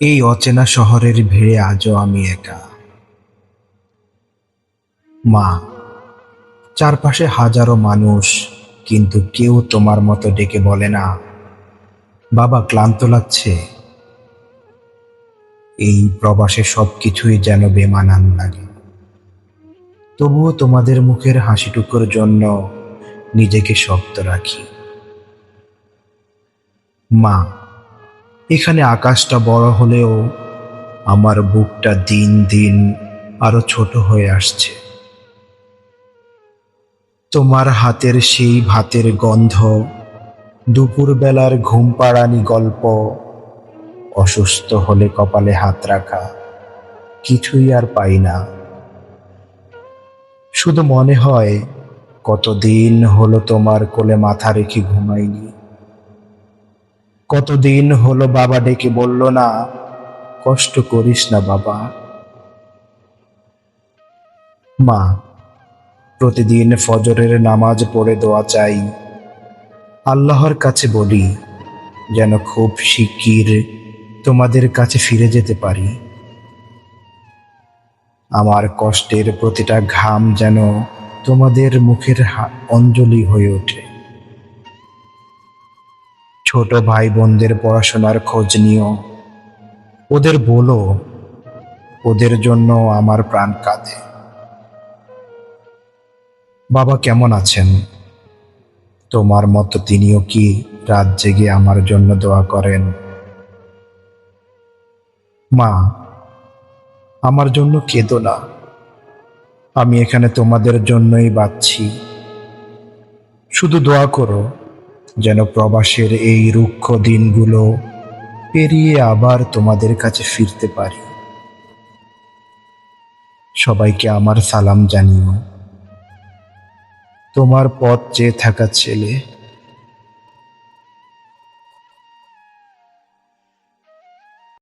এই অচেনা শহরের ভিড়ে আজও আমি একা। মা, চারপাশে হাজারো মানুষ, কিন্তু কেউ তোমার মতো ডেকে বলে না, বাবা ক্লান্ত লাগছে। এই প্রবাসে সবকিছুই যেন বেমানান লাগে। তবুও তোমাদের মুখের হাসিটুকুর জন্য নিজেকে শক্ত রাখি। মা, এখানে আকাশটা বড় হলেও আমার বুকটা দিন দিন আরো ছোট হয়ে আসছে। তোমার হাতের সেই ভাতের গন্ধ, দুপুরবেলার ঘুম পাড়ানি গল্প, অসুস্থ হলে কপালে হাত রাখা, কিছুই আর পাই না। শুধু মনে হয় কতদিন হলো তোমার কোলে মাথা রেখে ঘুমাইনি। কতদিন হলো বাবা ডেকে বলল না, কষ্ট করিস না বাবা। মা, প্রতিদিন ফজরের নামাজ পড়ে দোয়া চাই। আল্লাহর কাছে বলি যেন খুব শিগগির তোমাদের কাছে ফিরে যেতে পারি। আমার কষ্টের প্রতিটা ঘাম যেন তোমাদের মুখের অঞ্জলি হয়ে ওঠে। ছোট ভাই বোনদের পড়াশোনার খোঁজ নিও, ওদের বলো ওদের জন্য আমার প্রাণ কাঁদে। বাবা কেমন আছেন? তোমার মতো তিনিও কি রাত জেগে আমার জন্য দোয়া করেন? মা, আমার জন্য কেঁদো না, আমি এখানে তোমাদের জন্যই বাঁচছি। শুধু দোয়া করো যেন প্রবাসের এই রুক্ষ দিনগুলো পেরিয়ে আবার তোমাদের কাছে ফিরতে পারি। সবাইকে আমার সালাম জানিও। তোমার পথ চেয়ে থাকা ছেলে।